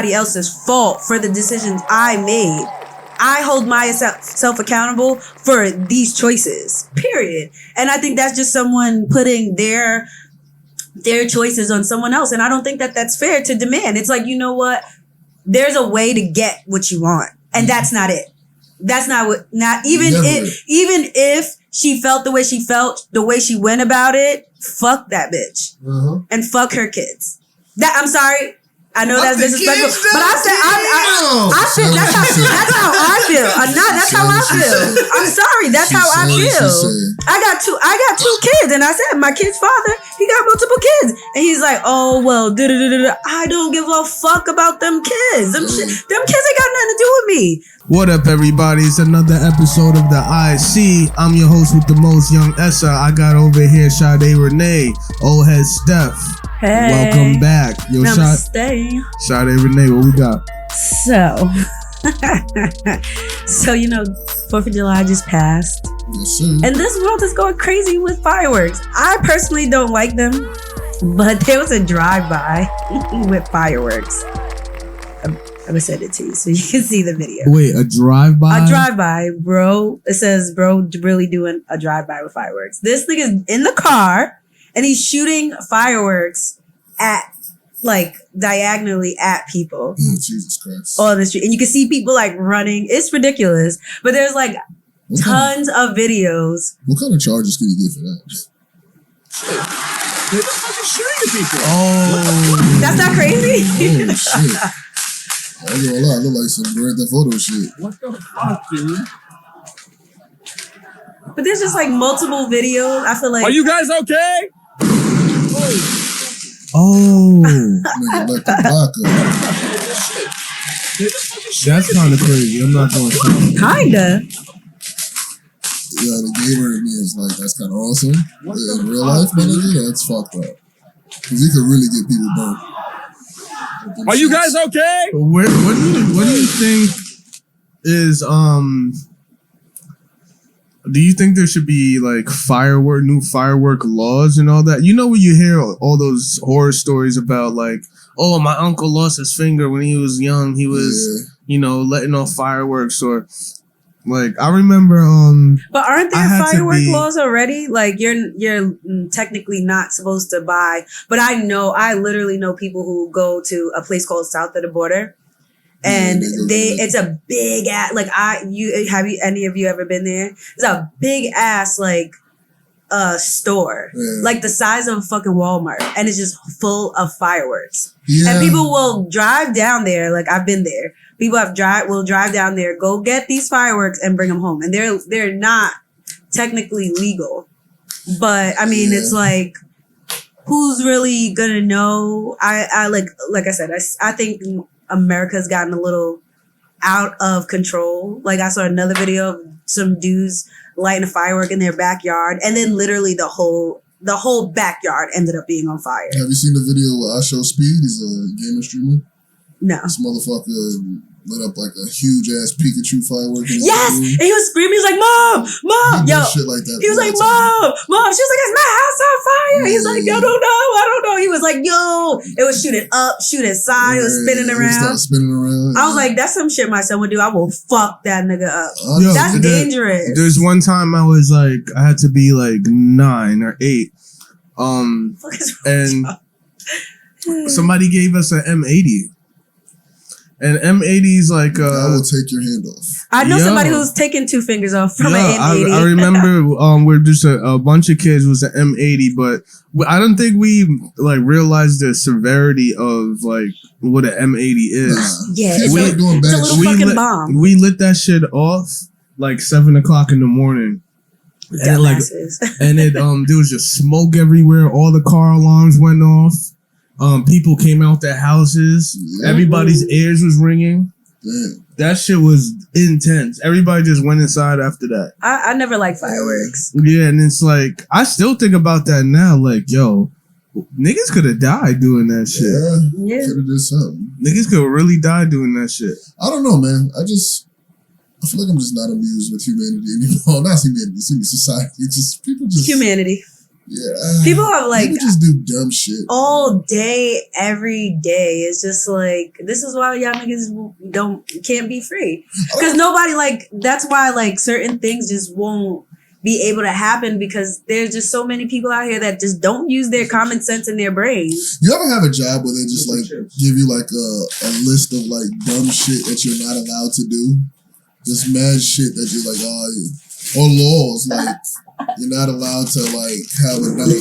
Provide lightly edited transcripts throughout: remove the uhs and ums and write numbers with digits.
else's fault for the decisions I made. I hold myself accountable for these choices, period. And I think that's just someone putting their choices on someone else. And I don't think that that's fair to demand. It's like, you know what? There's a way to get what you want. And that's not it. That's not even if she felt the way she felt, the way she went about it, fuck that bitch. And fuck her kids. I'm sorry. I know that's disrespectful, but I feel that's how I feel. That's how I feel. I'm sorry, that's how I feel. I got two kids, and I said my kid's father, he got multiple kids, and he's like, oh well, I don't give a fuck about them kids. Them kids ain't got nothing to do with me. What up, everybody? It's another episode of the IC. I'm your host with the most, Young Essa. I got over here Sade Renee, old Head Steph. Hey. Welcome back. Yo, Namaste. Sade Renee, what we got? So, you know, 4th of July just passed. Yes, sir. And this world is going crazy with fireworks. I personally don't like them, but there was a drive-by with fireworks. I'm gonna send it to you so you can see the video. Wait, a drive-by? A drive-by, bro. It says, bro, really doing a drive-by with fireworks. This nigga's in the car and he's shooting fireworks at, like, diagonally at people. Jesus Christ. On the street. And you can see people, like, running. It's ridiculous. But there's, like, tons of videos. What kind of charges can you get for that? They're just fucking shooting people. Oh. That's not crazy? Oh, shit. I ain't gonna lie, I look like some Grand Theft Auto shit. What the fuck, dude? But there's just, like, multiple videos. I feel like... Are you guys okay? Oh. Nigga, like the block up. That's kind of crazy. I'm not going to say. Kinda. Yeah, the gamer in me is like, that's kind of awesome. In real life, man, that's fucked up. Because he could really get people burnt. Are you guys okay? What do you think is do you think there should be like new firework laws and all that? You know when you hear all those horror stories about like, oh, my uncle lost his finger when he was young. He was, letting off fireworks, or like I remember But aren't there firework laws already? Like you're technically not supposed to buy. But I literally know people who go to a place called South of the Border. And it's a big ass, like any of you ever been there? It's a big ass like store, like the size of a fucking Walmart, and it's just full of fireworks. Yeah. And people will drive down there. Like I've been there. People will drive down there, go get these fireworks, and bring them home. And they're not technically legal, but I mean it's like, who's really gonna know? I like I said, I think America's gotten a little out of control. Like I saw another video of some dudes lighting a firework in their backyard, and then literally the whole backyard ended up being on fire. Have you seen the video where I Show Speed? He's a gamer streamer. No. This motherfucker lit up like a huge ass Pikachu firework. Yes, and he was screaming. He was like, "Mom, yo!" Shit like that. He was like, "Mom." She was like, "Is my house on fire?" Yeah. He's like, "I don't know." He was like, "Yo!" It was shooting up, shooting side, it was spinning around. I was like, "That's some shit my son would do. I will fuck that nigga up." Yo, that's dangerous. There's one time I was like, I had to be like 9 or 8, and somebody gave us an M80. And M80's like I will take your hand off. I know somebody who's taking 2 fingers off from an M80. I remember we're just a bunch of kids was an M80, but I don't think we like realized the severity of like what an M80 is. Yeah, it's a little fucking bomb. We lit that shit off like 7 o'clock in the morning. And there was just smoke everywhere. All the car alarms went off. People came out their houses. Yeah. Everybody's ears was ringing. Damn. That shit was intense. Everybody just went inside after that. I never liked fireworks. Yeah, and it's like, I still think about that now. Like, yo, niggas could have died doing that shit. Yeah. Could have did something. Niggas could have really died doing that shit. I don't know, man. I feel like I'm just not amused with humanity anymore. Not humanity, it's society. It's just, people just... Humanity. Yeah. People have like people just do dumb shit all day, every day. It's just like, this is why y'all niggas can't be free. Because nobody like, that's why like certain things just won't be able to happen because there's just so many people out here that just don't use their common sense in their brains. You ever have a job where they just like give you like a list of like dumb shit that you're not allowed to do? Just mad shit that you're like, or laws like you're not allowed to like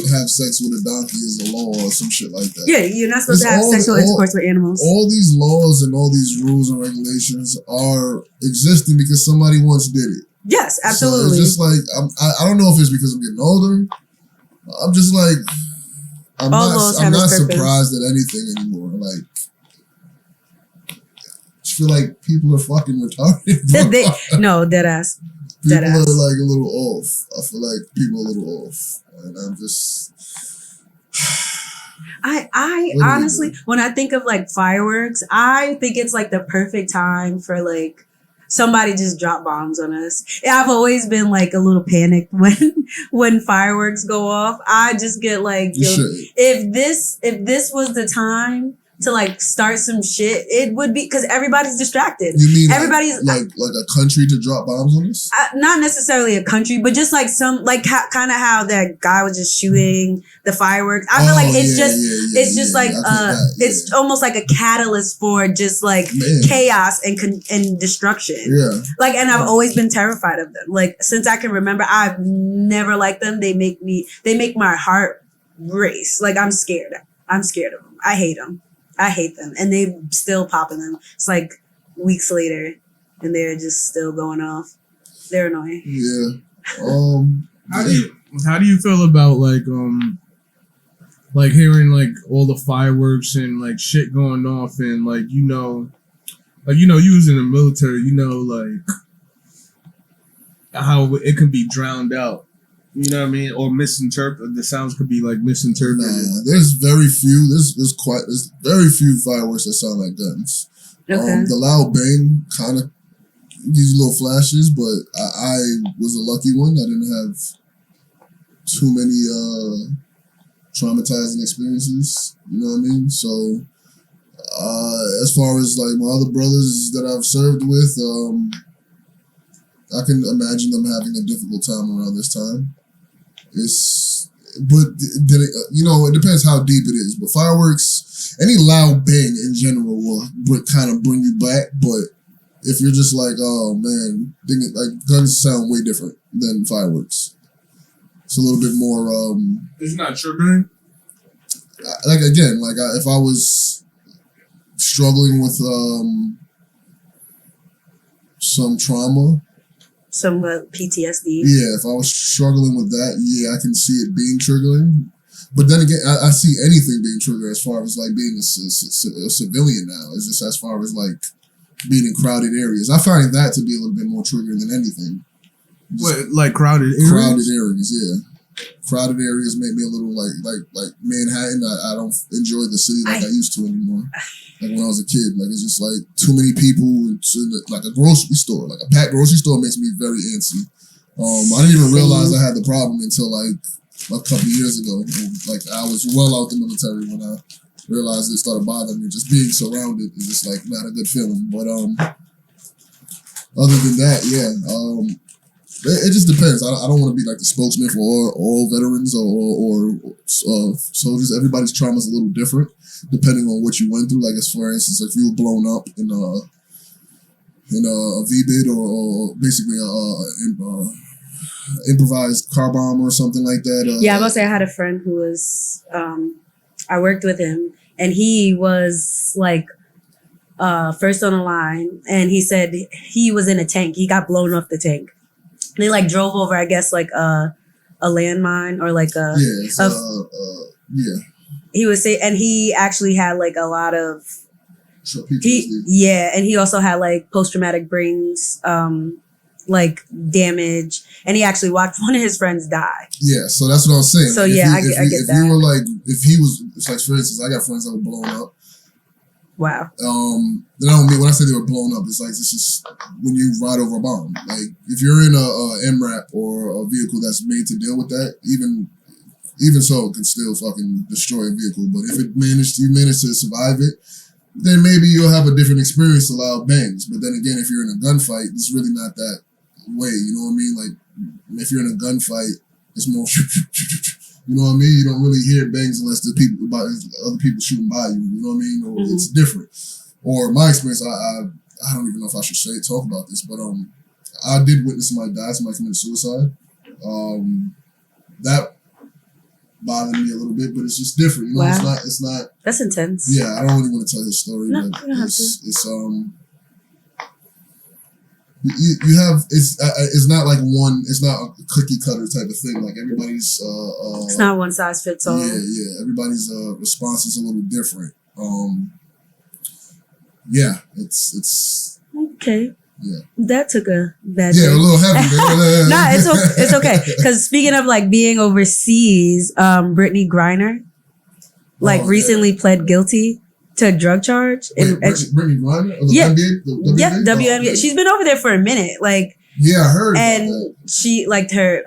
have sex with a donkey is a law or some shit like that. Yeah, you're not supposed to have sexual intercourse with animals. All these laws and all these rules and regulations are existing because somebody once did it. Yes, absolutely. So it's just like I don't know if it's because I'm getting older. I'm just like I'm not surprised at anything anymore. Like I just feel like people are fucking retarded. No, dead ass. People are like a little off. I feel like people are a little off, and I'm just. I honestly, when I think of like fireworks, I think it's like the perfect time for like somebody just drop bombs on us. I've always been like a little panicked when fireworks go off. I just get like, if this was the time to like start some shit, it would be because everybody's distracted. You mean everybody's like a country to drop bombs on us? Not necessarily a country, but just like some like kind of how that guy was just shooting the fireworks. I feel like it's almost like a catalyst for just like chaos and destruction. Yeah. Like, and I've always been terrified of them. Like since I can remember, I've never liked them. They make my heart race. Like I'm scared of them. I hate them, and they still popping them. It's like weeks later, and they're just still going off. They're annoying. Yeah. How do you feel about like hearing like all the fireworks and like shit going off and like you was in the military, like how it can be drowned out. You know what I mean? Or misinterpreted. The sounds could be like misinterpreted. Nah, there's very few. There's very few fireworks that sound like guns. Okay. The loud bang kind of gives you little flashes, but I was a lucky one. I didn't have too many traumatizing experiences. You know what I mean? So as far as like my other brothers that I've served with, I can imagine them having a difficult time around this time. It depends how deep it is. But fireworks, any loud bang in general will kind of bring you back. But if you're just like, oh man, like guns sound way different than fireworks. It's a little bit more. It's not triggering. Like again, like if I was struggling with some trauma. Some PTSD. Yeah, if I was struggling with that, yeah, I can see it being triggering. But then again, I see anything being triggered as far as like being a civilian now. It's just as far as like being in crowded areas. I find that to be a little bit more triggering than anything. Like crowded areas? Crowded areas, yeah. Crowded areas make me a little like Manhattan. I don't enjoy the city like I used to anymore. Like when I was a kid, like it's just like too many people. Like a grocery store, like a packed grocery store makes me very antsy. I didn't even realize I had the problem until like a couple years ago. Like I was well out the military when I realized it started bothering me. Just being surrounded is just like not a good feeling. But other than that, yeah. It just depends. I don't want to be like the spokesman for all veterans or soldiers. Everybody's trauma is a little different depending on what you went through. Like, as for instance, if you were blown up in a VBID or basically improvised car bomb or something like that. I was gonna say I had a friend who was I worked with him, and he was like first on the line, and he said he was in a tank. He got blown off the tank. They like drove over, I guess, like a landmine or like He would say, and he actually had like a lot of and he also had like post-traumatic brains like damage, and he actually watched one of his friends die. Yeah, so that's what I was saying. So like, I get if that. You were like, if he was like, for instance, I got friends that were blown up. Wow. They don't mean when I say they were blown up. It's like this is when you ride over a bomb. Like if you're in a MRAP or a vehicle that's made to deal with that, even even so, it can still fucking destroy a vehicle. But if you manage to survive it, then maybe you'll have a different experience to loud bangs. But then again, if you're in a gunfight, it's really not that way. You know what I mean? Like, if you're in a gunfight, it's more, you know what I mean? You don't really hear bangs unless other people shooting by you. You know what I mean? Or it's different. Or my experience, I don't even know if I should talk about this, but I did witness somebody die, somebody committed suicide. That bothered me a little bit, but it's just different. You know, it's not. That's intense. Yeah, I don't really want to tell his story, no, but it's you have it's not like one. It's not a cookie cutter type of thing. Like everybody's. It's not one size fits all. Yeah. Everybody's response is a little different. Yeah, it's okay. Yeah, that took a bad. Yeah, a little heavy. Nah, it's okay. Because speaking of like being overseas, Brittney Griner, recently pled guilty to a drug charge. Brittney Griner, WNBA. She's been over there for a minute. Like, yeah, I heard. And about that. she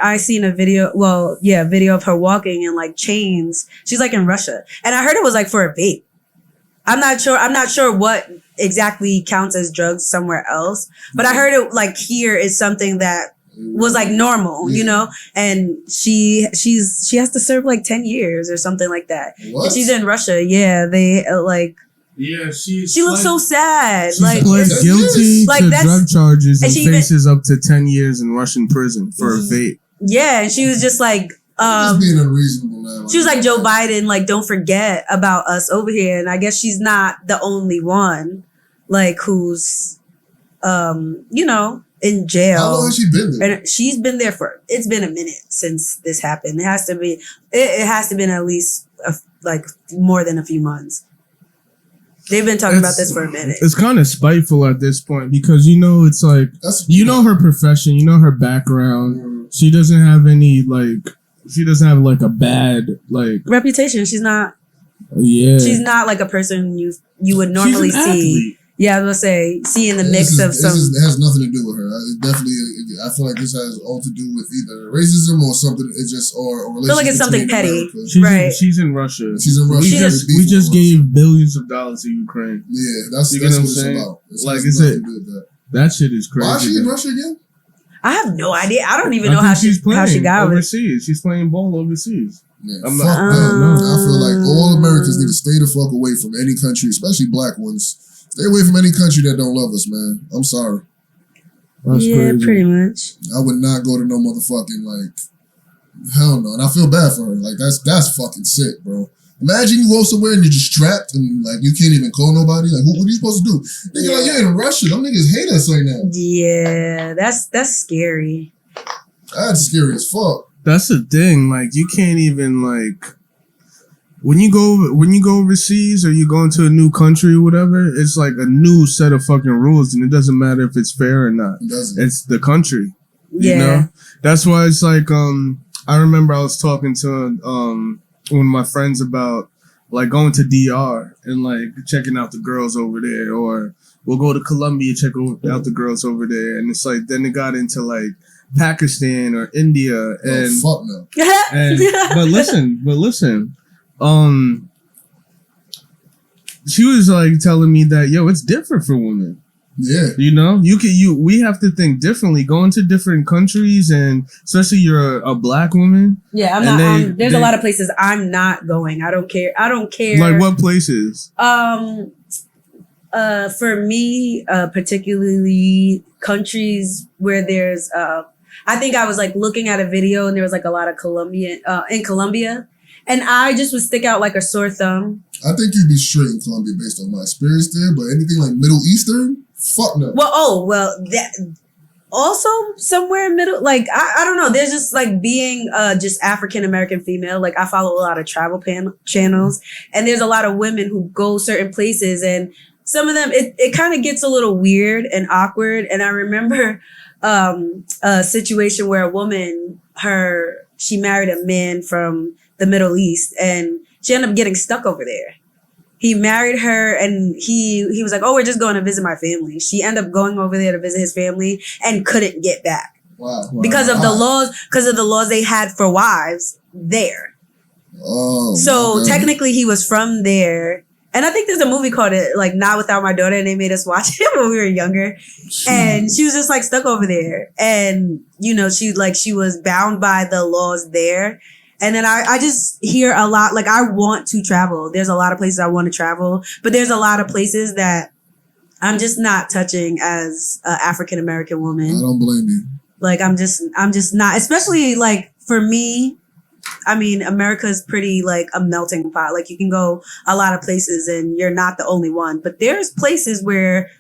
I seen a video. Well, yeah, video of her walking in like chains. She's like in Russia, and I heard it was like for a vape. I'm not sure what exactly counts as drugs somewhere else, but I heard it like here is something that was like normal, you know, and she has to serve like 10 years or something like that. What? And she's in Russia. Yeah, they Yeah, she looks so sad. She pled guilty to drug charges and faces up to 10 years in Russian prison for a vape. Yeah, and she was just like, just being unreasonable now. She was like, Joe Biden, like, don't forget about us over here. And I guess she's not the only one, like, who's, you know, in jail. How long has she been there? And she's been there it's been a minute since this happened. It has to be, it has to been at least like more than a few months. They've been talking about this for a minute. It's kind of spiteful at this point because, you know, it's like, you know her profession, you know her background. She doesn't have any, like, she doesn't have like a bad like reputation. She's not. Yeah. She's not like a person you would normally see. Yeah, I was gonna say see in the mix of some. It has nothing to do with her. I feel like this has all to do with either racism or something. It's just or I feel like it's something petty. She's in Russia. She's in Russia. We just gave billions of dollars to Ukraine. Yeah, that's what it's about. Like that shit is crazy. Why is she in Russia again? I have no idea. I don't even know how she got overseas. She's playing ball overseas. Man, fuck that. I feel like all Americans need to stay the fuck away from any country, especially black ones. Stay away from any country that don't love us, man. I'm sorry. That's crazy. Pretty much. I would not go to no motherfucking hell no. And I feel bad for her. Like that's fucking sick, bro. Imagine you go somewhere and you're just trapped and like you can't even call nobody. Like what are you supposed to do? Nigga, like you're in Russia. Them niggas hate us right now. Yeah, that's scary. That's scary as fuck. That's the thing. Like you can't even like when you go overseas or you go into a new country or whatever, it's like a new set of fucking rules and it doesn't matter if it's fair or not. It's the country. Yeah. You know? That's why it's like I remember I was talking to one of my friends about like going to DR and like checking out the girls over there, or we'll go to Colombia, check out the girls over there, and it's like then it got into like Pakistan or India and fuck no. but listen, she was like telling me that it's different for women. Yeah, you know, we have to think differently. Going to different countries, and especially you're a black woman. Yeah, I'm not. There's a lot of places I'm not going. I don't care. Like what places? For me, particularly countries where there's. I think I was like looking at a video and there was like a lot of Colombian in Colombia, and I just would stick out like a sore thumb. I think you'd be straight in Colombia based on my experience there, but anything like Middle Eastern. Fuck no. Well, that also somewhere in middle, like I don't know. There's just like being just African American female. Like I follow a lot of travel channels, and there's a lot of women who go certain places, and some of them it kind of gets a little weird and awkward. And I remember a situation where a woman she married a man from the Middle East, and she ended up getting stuck over there. He married her and he was like, oh, we're just going to visit my family. She ended up going over there to visit his family and couldn't get back. Wow. Because of the laws they had for wives there. Oh, so technically he was from there. And I think there's a movie called it like Not Without My Daughter, and they made us watch it when we were younger. And she was just like stuck over there. And, you know, she was bound by the laws there. And then I just hear a lot, like I want to travel. There's a lot of places I want to travel, but there's a lot of places that I'm just not touching as an African American woman. I don't blame you. Like I'm just not, especially like for me. I mean, America's pretty like a melting pot. Like you can go a lot of places and you're not the only one, but there's places where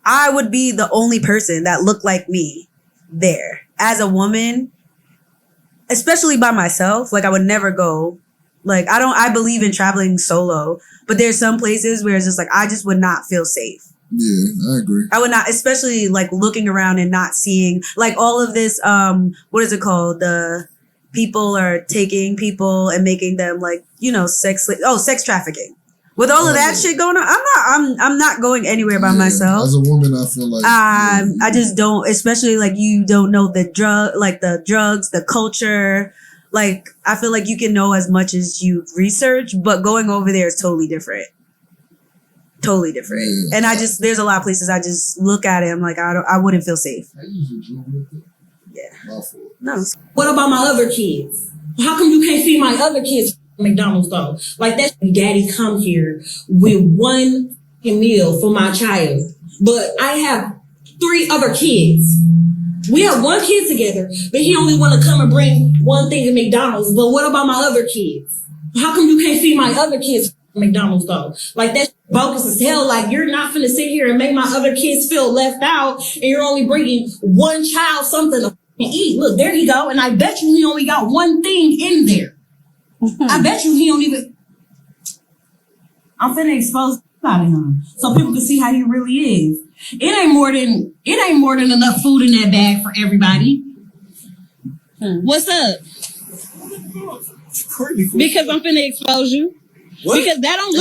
I would be the only person that looked like me there as a woman, especially by myself. Like I would never go. Like I believe in traveling solo, but there's some places where it's just like, I just would not feel safe. Yeah, I agree. I would not, especially like looking around and not seeing like all of this, what is it called? The people are taking people and making them like, you know, sex trafficking. With all of that shit going on, I'm not going anywhere by myself. As a woman, I feel like I just don't, especially like you don't know the drugs, the culture. Like I feel like you can know as much as you research, but going over there is totally different. Totally different. Yeah. And there's a lot of places I just look at it, I'm like, I wouldn't feel safe. Yeah. No. What about my other kids? How come you can't see my other kids at McDonald's though? Like that daddy come here with one meal for my child, but I have 3 other kids. We have 1 kid together, but he only want to come and bring one thing to McDonald's. But what about my other kids? How come you can't see my other kids at McDonald's though? Like that's bogus as hell. Like you're not finna sit here and make my other kids feel left out, and you're only bringing one child something to eat. Look, there you go. And I bet you he only got one thing in there. I bet you he don't even. I'm finna expose out of him so people can see how he really is. It ain't more than enough food in that bag for everybody. What's up? Because I'm finna expose you. What? Because that don't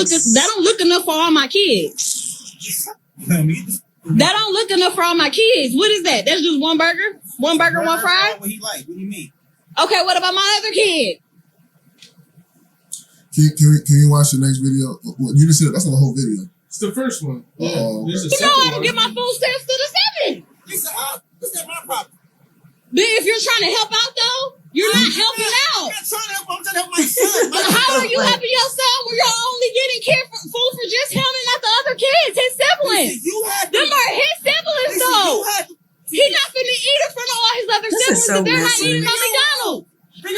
look enough for all my kids. That don't look enough for all my kids. What is that? That's just one burger? One burger, one fry? What he like? What do you mean? Okay, what about my other kid? Can you watch the next video? You didn't see that. That's not the whole video. It's the first one. Yeah. You know I don't get my food stamps to the 7. Lisa, what's that my problem? But if you're trying to help out though, you're not helping out. I'm not trying to help. I'm trying to help my son. But how are you helping your son when you're only getting food for just him and not the other kids, his siblings? Them are his siblings though. He's not finna eat in front of all his other siblings because they're not eating on McDonald's. No,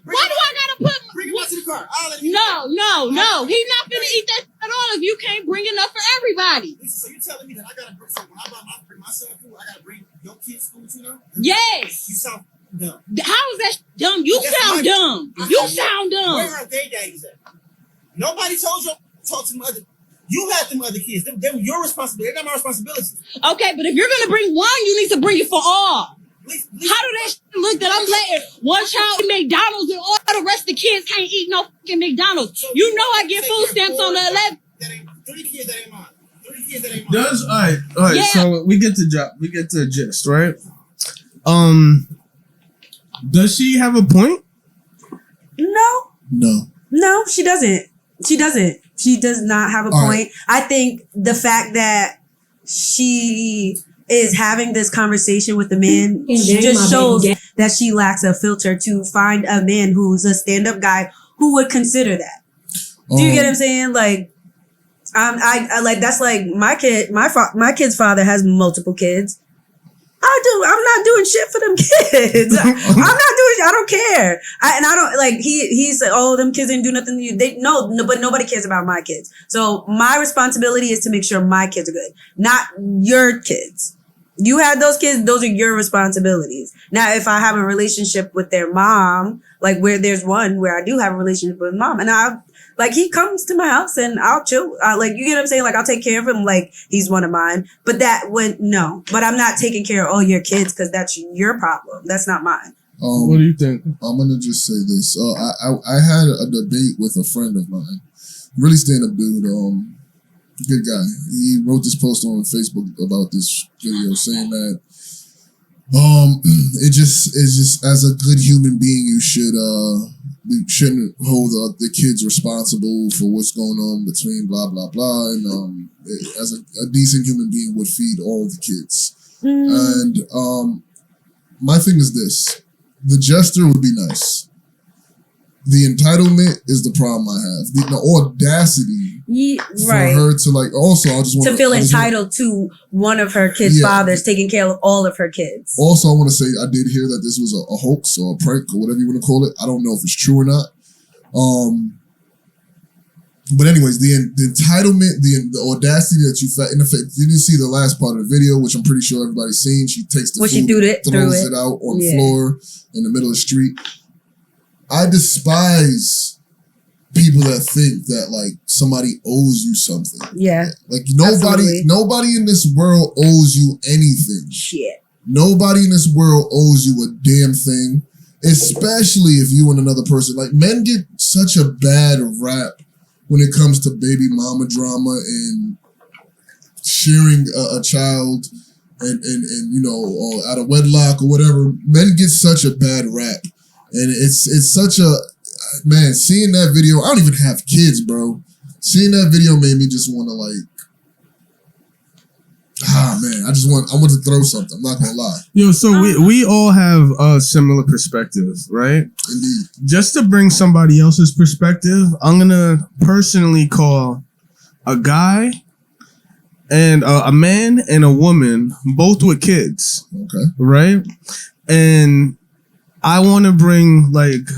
why do I gotta put? Bring him out to the car. No. He's not finna eat that at all if you can't bring enough for everybody. So you're telling me that I gotta bring? So when I bring my son food, I gotta bring your kids food too now? Yes. You sound dumb. How is that dumb? You sound dumb. You sound dumb. Where are their daddies at? Nobody told you to talk to them other. You had them other kids. They're your responsibility. They're not my responsibility. Okay, but if you're gonna bring one, you need to bring it for all. How do that shit look that I'm letting one child eat McDonald's and all the rest of the kids can't eat no fucking McDonald's? So you know I get food stamps on the 11th. 3 kids that ain't mine. 3 kids that ain't mine. Does all right. Yeah. So we get the gist, right? Does she have a point? No, she doesn't. She does not have a point. Right. I think the fact that she is having this conversation with the man just shows that she lacks a filter to find a man who's a stand-up guy who would consider that. Do you get what I'm saying? Like, I like that's like my kid. My kid's father has multiple kids. I'm not doing shit for them kids. I don't care. I don't like he's like, oh, them kids didn't do nothing to you. But nobody cares about my kids. So my responsibility is to make sure my kids are good, not your kids. You had those kids, those are your responsibilities. Now, if I have a relationship with their mom, like where there's one where I do have a relationship with mom, and he comes to my house and I'll chill. Like, you get what I'm saying? Like, I'll take care of him like he's one of mine. But but I'm not taking care of all your kids because that's your problem. That's not mine. What do you think? I'm going to just say this. I had a debate with a friend of mine. Really stand-up dude. Good guy. He wrote this post on Facebook about this video saying that it's just as a good human being, you should we shouldn't hold the kids responsible for what's going on between blah blah blah, and as a decent human being would feed all the kids. And my thing is this: the gesture would be nice. The entitlement is the problem I have. The audacity for her to like. Also, I just want to feel entitled to one of her kids' fathers taking care of all of her kids. Also, I want to say I did hear that this was a hoax or a prank or whatever you want to call it. I don't know if it's true or not. But anyways, the entitlement, the audacity that you felt in the face. You didn't see the last part of the video, which I'm pretty sure everybody's seen. She takes the food, she throws it out on the floor in the middle of the street. I despise people that think that like somebody owes you something. Yeah. Like nobody in this world owes you anything. Shit. Nobody in this world owes you a damn thing. Especially if you and another person. Like men get such a bad rap when it comes to baby mama drama and sharing a child and you know, out of wedlock or whatever. Men get such a bad rap. And it's such a, man, seeing that video, I don't even have kids, bro. Seeing that video made me just want to like, man, I want to throw something. I'm not going to lie. Yo, so we all have a similar perspective, right? Indeed. Just to bring somebody else's perspective, I'm going to personally call a guy and a man and a woman, both with kids. Okay. Right? And I want to bring like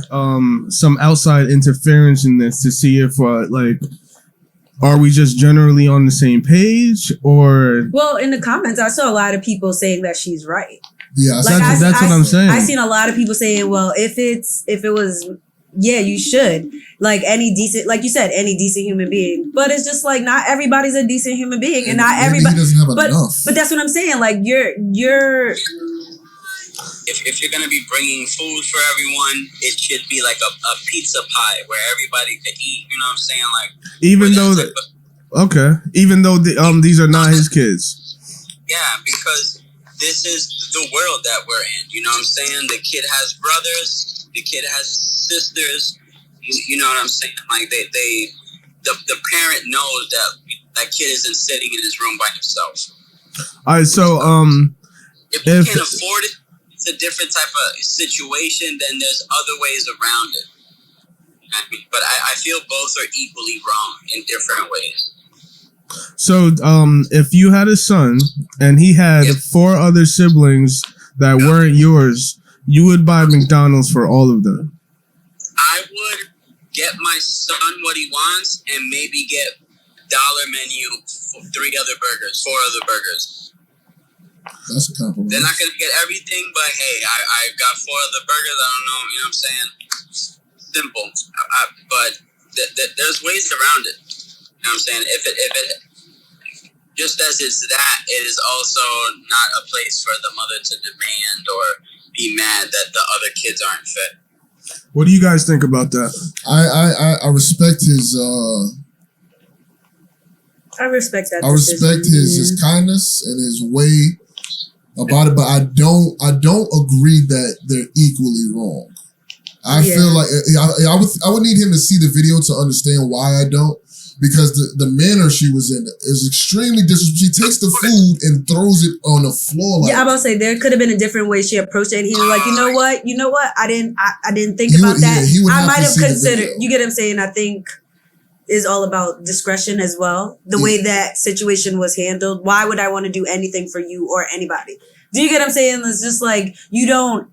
some outside interference in this to see if like are we just generally on the same page or? Well, in the comments, I saw a lot of people saying that she's right. Yeah, like that's what I'm saying. I've seen a lot of people saying, well, if it was, yeah, you should, like any decent, like you said, any decent human being. But it's just like not everybody's a decent human being, and not everybody doesn't have enough. But that's what I'm saying. Like you're. If you're gonna be bringing food for everyone, it should be like a pizza pie where everybody could eat. You know what I'm saying? Like even though these are not his kids. Yeah, because this is the world that we're in. You know what I'm saying? The kid has brothers. The kid has sisters. You know what I'm saying? Like the parent knows that kid isn't sitting in his room by himself. All right, so if you can't afford it. A different type of situation, then there's other ways around it. But I feel both are equally wrong in different ways. So if you had a son and he had 4 other siblings that weren't yours, you would buy McDonald's for all of them? I would get my son what he wants and maybe get dollar menu for 4 other burgers. That's a compliment. They're not going to get everything, but hey, I got 4 other burgers. I don't know, you know what I'm saying? Simple. But there's ways around it. You know what I'm saying? If it just as it's that, it is also not a place for the mother to demand or be mad that the other kids aren't fed. What do you guys think about that? I respect his I respect that. I respect his kindness and his way about it, but I don't agree that they're equally wrong. I feel like I would need him to see the video to understand why I don't, because the manner she was in is extremely disrespectful. She takes the food and throws it on the floor. Like, yeah, I'm about to say there could have been a different way she approached it, and he was like, you know what, I didn't think about that. I might have considered. You get what I'm saying? I think is all about discretion as well. The way that situation was handled. Why would I want to do anything for you or anybody? Do you get what I'm saying? It's just like you don't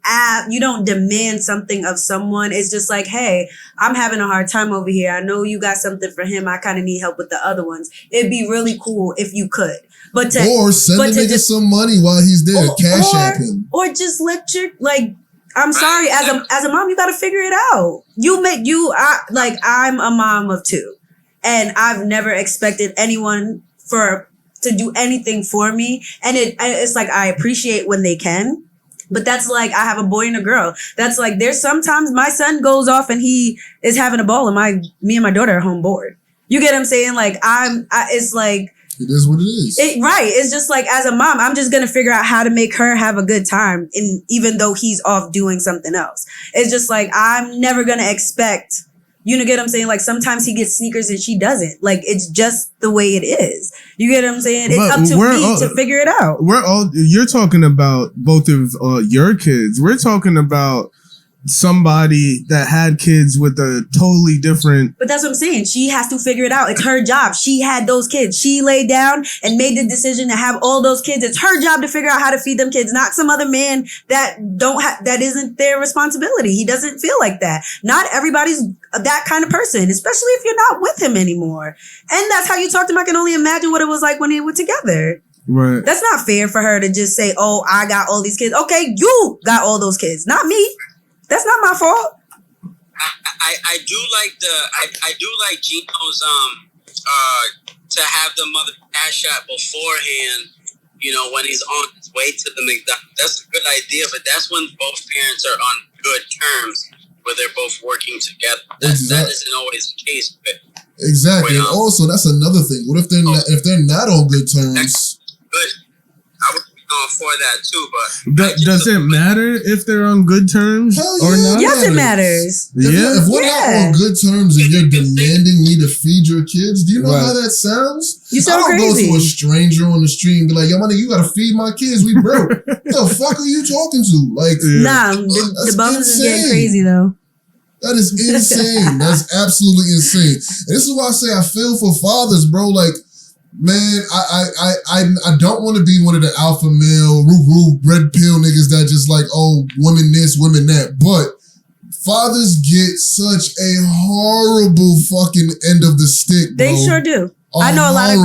demand something of someone. It's just like, hey, I'm having a hard time over here. I know you got something for him. I kind of need help with the other ones. It'd be really cool if you could. But send the nigga some money while he's there. Cash app him. Or just let your I'm sorry, as a mom, you gotta figure it out. I'm a mom of 2. And I've never expected anyone to do anything for me. And it's like, I appreciate when they can, but that's like, I have a boy and a girl. That's like, there's sometimes my son goes off and he is having a ball and me and my daughter are home bored. You get what I'm saying? Like it's like, It is what it is. Right. It's just like, as a mom, I'm just going to figure out how to make her have a good time, even though he's off doing something else. It's just like, I'm never going to expect, you know, get what I'm saying? Like, sometimes he gets sneakers and she doesn't. Like, it's just the way it is. You get what I'm saying? It's up to me to figure it out. You're talking about both of your kids. We're talking about somebody that had kids with a totally different. But that's what I'm saying. She has to figure it out. It's her job. She had those kids. She laid down and made the decision to have all those kids. It's her job to figure out how to feed them kids, not some other man that that isn't their responsibility. He doesn't feel like that. Not everybody's that kind of person, especially if you're not with him anymore. And that's how you talked to him. I can only imagine what it was like when they were together. Right. That's not fair for her to just say, "Oh, I got all these kids." Okay, you got all those kids, not me. That's not my fault. I do like Gino's to have the mother cash out beforehand, you know, when he's on his way to the McDonald. That's a good idea, but that's when both parents are on good terms, where they're both working together. That isn't always the case. But exactly. And also, that's another thing. What if they're not on good terms? Good. I would be on for that too, but does it matter if they're on good terms or not? Yes, it matters. If we're not on good terms and you're demanding me to feed your kids, do you know how that sounds? You sound I don't crazy. go to a stranger on the street and be like, "Yo, money, you gotta feed my kids. We broke." What the fuck are you talking to? Like, nah, the bums is getting crazy though. That is insane. That's absolutely insane. And this is why I say I feel for fathers, bro. Like, man, I don't want to be one of the alpha male, red pill niggas that just like, oh, women this, women that. But fathers get such a horrible fucking end of the stick, bro. They sure do. I know a lot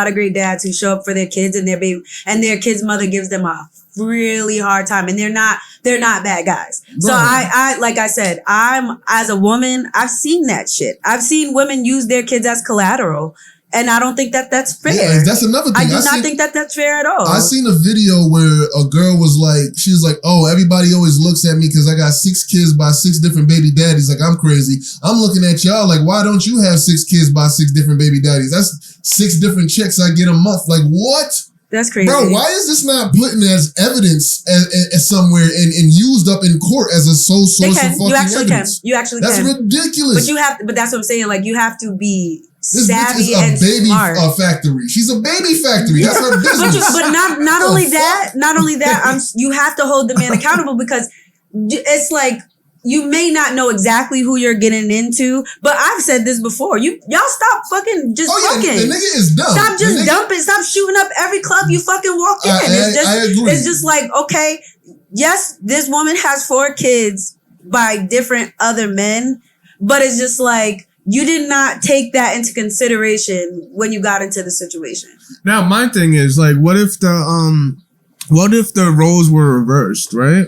of great dads who show up for their kids and their baby, and their kid's mother gives them a really hard time, and they're not bad guys. Right. So I like I said, as a woman, I've seen that shit. I've seen women use their kids as collateral. And I don't think that's fair. Yeah, that's another thing. I do not think that's fair at all. I seen a video where a girl was like, she was like, "Oh, everybody always looks at me because I got 6 kids by 6 different baby daddies. Like, I'm crazy. I'm looking at y'all like, why don't you have 6 kids by 6 different baby daddies? That's 6 different checks I get a month. Like, what? That's crazy. Bro, why is this not put in as evidence as somewhere and used up in court as a sole source of fucking evidence? You actually can. That's ridiculous. But that's what I'm saying. Like, you have to be this savvy bitch is a baby smart. Factory. She's a baby factory. That's her business. but not only that, you have to hold the man accountable, because it's like, you may not know exactly who you're getting into, but I've said this before. Y'all stop fucking just fucking. The nigga is dumb. Stop just dumping. Stop shooting up every club you fucking walk in. I agree. It's just like, okay, yes, this woman has 4 kids by different other men, but it's just like, you did not take that into consideration when you got into the situation. Now, my thing is, like, what if the roles were reversed, right?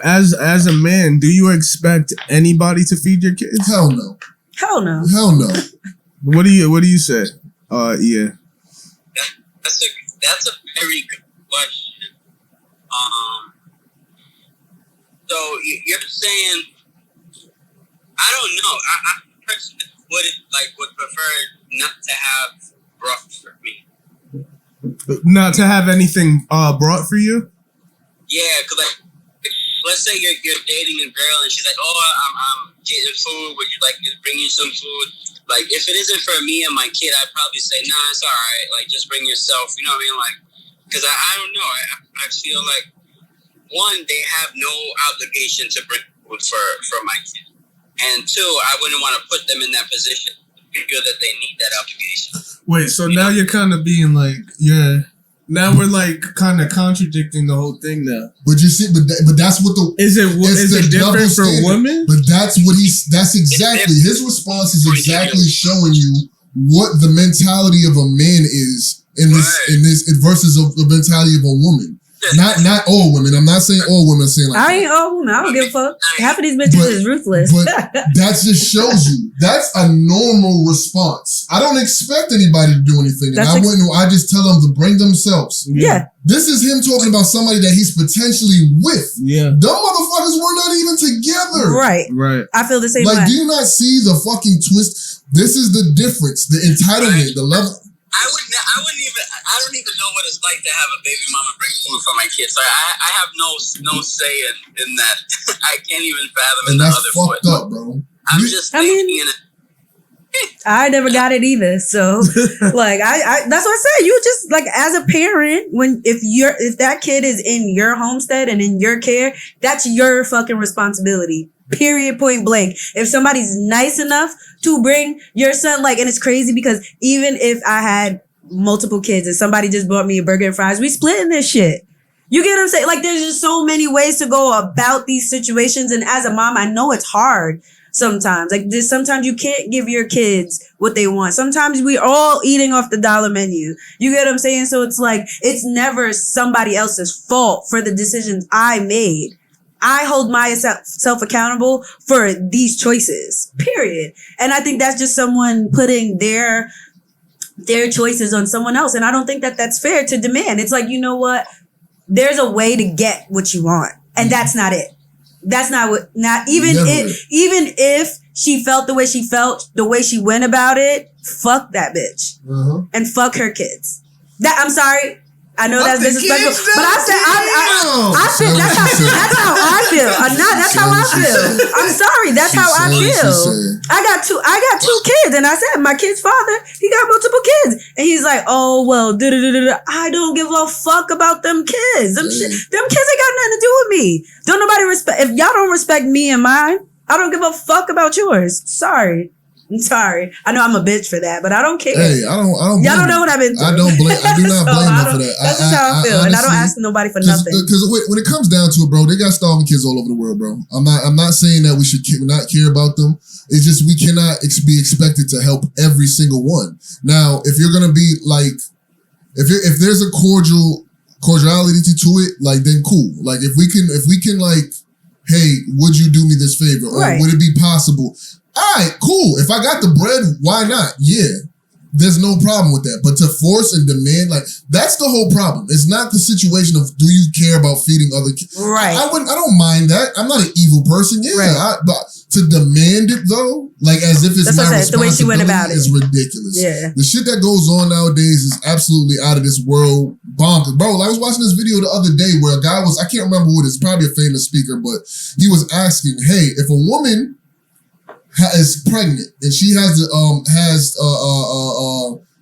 As a man, do you expect anybody to feed your kids? Hell no. Hell no. Hell no. What do you say? Yeah. That's a very good question. So you're saying, I don't know. I personally would prefer not to have brought for me. Not to have anything brought for you? Yeah, because like, let's say you're dating a girl and she's like, "Oh, I'm getting food. Would you like me to bring you some food?" Like, if it isn't for me and my kid, I'd probably say, "Nah, it's all right. Like, just bring yourself." You know what I mean? Like, because I don't know. I feel like, one, they have no obligation to bring food for my kid, and 2, I wouldn't want to put them in that position. I feel that they need that obligation. Wait, so now you're kind of being like, now we're like kind of contradicting the whole thing now. But you see, but that's what is it different for women? But that's exactly his response is exactly showing you what the mentality of a man is in this versus the mentality of a woman. Not all women. I'm not saying all women. I'm saying like, I ain't all women. I don't give a fuck. Half of these bitches is ruthless. But that just shows you that's a normal response. I don't expect anybody to do anything. And I just tell them to bring themselves. Yeah. This is him talking about somebody that he's potentially with. Yeah. Them motherfuckers were not even together. Right. I feel the same way. Like, do you not see the fucking twist? This is the difference. The entitlement, the level. I don't even know what it's like to have a baby mama bring food for my kids. So I have no say in that. I can't even fathom and in the that's other fucked foot. up, bro. I'm just thinking. I never got it either. So like I that's what I said. You just like as a parent, if that kid is in your homestead and in your care, that's your fucking responsibility. Period, point blank. If somebody's nice enough to bring your son, like, and it's crazy because even if I had multiple kids and somebody just bought me a burger and fries, we splitting this shit. You get what I'm saying? Like, there's just so many ways to go about these situations. And as a mom, I know it's hard sometimes. Like, sometimes you can't give your kids what they want. Sometimes we all eating off the dollar menu. You get what I'm saying? So it's like, it's never somebody else's fault for the decisions I made. I hold myself accountable for these choices, period. And I think that's just someone putting their choices on someone else. And I don't think that that's fair to demand. It's like, you know what? There's a way to get what you want. And that's not it. That's even if she felt the way she felt, the way she went about it, fuck that bitch. And fuck her kids. I'm sorry. I know that's disrespectful, but I said I feel that's how I feel. That's how I feel. I'm sorry, that's how I feel. I got two kids, and I said my kid's father, he got multiple kids, and he's like, oh well, I don't give a fuck about them kids. Them kids ain't got nothing to do with me. Don't nobody respect. If y'all don't respect me and mine, I don't give a fuck about yours. Sorry. I'm sorry. I know I'm a bitch for that, but I don't care. Hey, I don't. Y'all don't know what I've been through. I do not blame them for that. That's just how I feel, and I don't ask nobody for nothing. Because when it comes down to it, bro, they got starving kids all over the world, bro. I'm not saying that we should not care about them. It's just we cannot be expected to help every single one. Now, if you're gonna be like, if there's a cordiality to it, like then cool. Like if we can like, hey, would you do me this favor, or would it be possible? All right, cool. If I got the bread, why not? Yeah, there's no problem with that. But to force and demand, like, that's the whole problem. It's not the situation of do you care about feeding other kids. Right. I don't mind that. I'm not an evil person. Yeah. Right. But to demand it though, like as if it's my responsibility, the way she went about it is ridiculous. Yeah. The shit that goes on nowadays is absolutely out of this world bonkers. Bro, I was watching this video the other day where a guy I can't remember who it is, probably a famous speaker, but he was asking, hey, if a woman is pregnant and she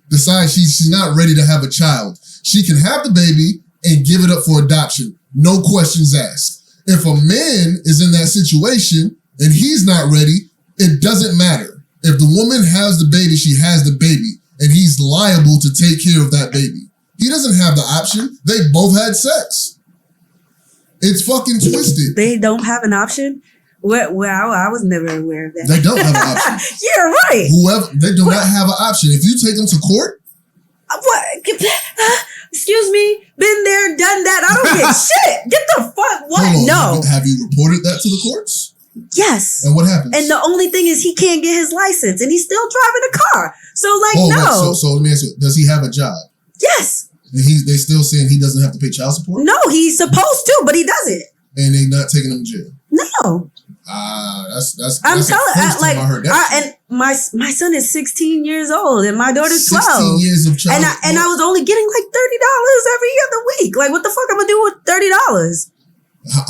decides she's not ready to have a child, she can have the baby and give it up for adoption, no questions asked. If a man is in that situation and he's not ready, it doesn't matter. If the woman has the baby, she has the baby, and he's liable to take care of that baby. He doesn't have the option. They both had sex. It's fucking twisted. They don't have an option? Well, I was never aware of that. They don't have an option. Yeah, right. They do not have an option. If you take them to court, what? Excuse me, been there, done that. I don't get shit. Get the fuck what? No. Have you reported that to the courts? Yes. And what happens? And the only thing is he can't get his license, and he's still driving a car. So no. Right. So let me ask you: does he have a job? Yes. And they still saying he doesn't have to pay child support? No, he's supposed to, but he doesn't. And they not taking him to jail? No. I'm telling and my son is 16 years old and my daughter's 12. 16 years of child support. And I was only getting like $30 every other week. Like, what the fuck am I doing with $30?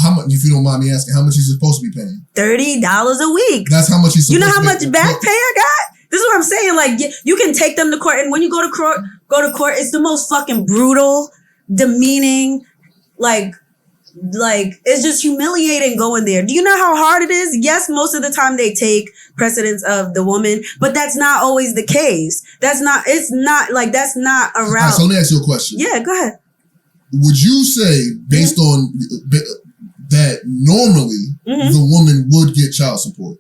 How much, if you don't mind me asking, how much is he supposed to be paying? $30 a week. That's how much he's supposed to pay. You know how much back pay I got? This is what I'm saying. Like, you can take them to court, and when you go to court, it's the most fucking brutal, demeaning, like it's just humiliating going there. Do you know how hard it is? Yes, most of the time they take precedence of the woman, but that's not always the case. That's not a route. Right, so let me ask you a question. Yeah, go ahead. Would you say, based on that, normally the woman would get child support?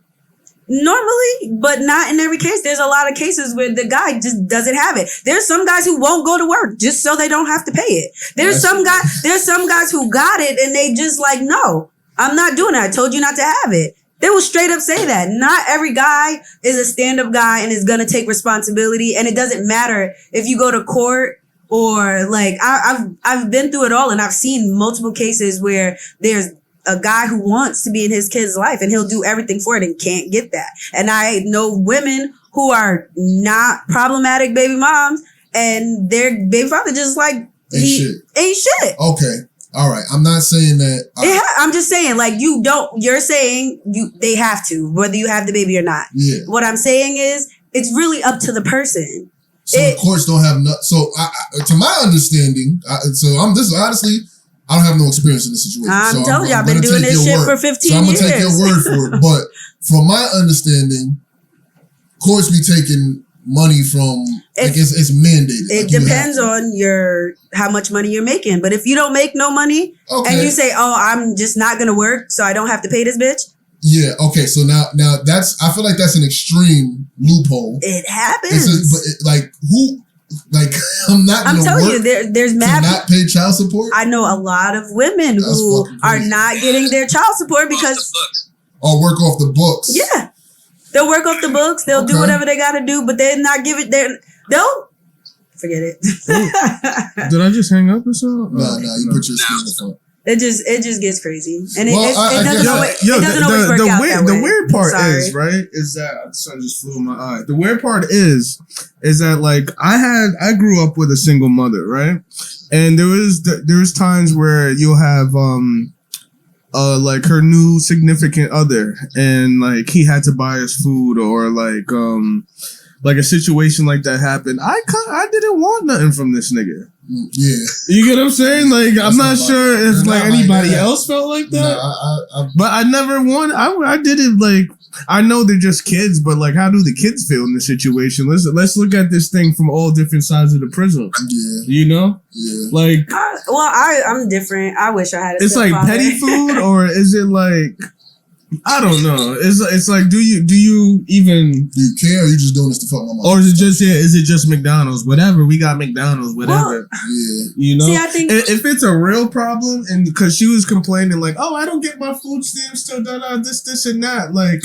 Normally, but not in every case. There's a lot of cases where the guy just doesn't have it. There's some guys who won't go to work just so they don't have to pay it. There's some guys who got it and they just like, no, I'm not doing it. I told you not to have it. They will straight up say that. Not every guy is a stand-up guy and is gonna take responsibility. And it doesn't matter if you go to court or like I've been through it all, and I've seen multiple cases where there's a guy who wants to be in his kid's life and he'll do everything for it and can't get that. And I know women who are not problematic baby moms and their baby father just like ain't shit. Okay. All right. I'm not saying that. I'm just saying, like, you're saying they have to, whether you have the baby or not. Yeah. What I'm saying is, it's really up to the person. So the courts don't have to my understanding, honestly, I don't have no experience in this situation. I'm telling you, I've been doing this shit for 15 years. So I'm going to take your word for it. But from my understanding, courts be taking money from, it's mandated. It depends on how much money you're making. But if you don't make no money and you say, oh, I'm just not going to work, so I don't have to pay this bitch. Yeah. Okay. So now I feel like that's an extreme loophole. It happens. I'm not going to telling you, there's mad not pay child support. I know a lot of women who are not getting their child support because work off the books. Yeah. They'll work off the books. They'll do whatever they got to do, but they're not give it. They'll forget it. Did I just hang up or something? No, you put your skin in the front. It just gets crazy, and it doesn't always work out that way. The weird part is that the sun just flew in my eye. The weird part is that like I grew up with a single mother, right? And there was times where you'll have like her new significant other, and like he had to buy us food, or like a situation like that happened. I didn't want nothing from this nigga. Yeah, you get what I'm saying? Like, I'm not sure if like anybody else felt like that. But I never wanted. I did it like, I know they're just kids, but like, how do the kids feel in this situation? Let's look at this thing from all different sides of the prism. Yeah, you know. Yeah. Like, I'm different. I wish I had. It's like petty food, or is it like? I don't know. It's like, do you even care? Or you just doing this to fuck my mom? Or is it just McDonald's? Whatever, we got McDonald's. Whatever. Yeah. You know. See, I think if it's a real problem, and because she was complaining like, oh, I don't get my food stamps till this and that. Like,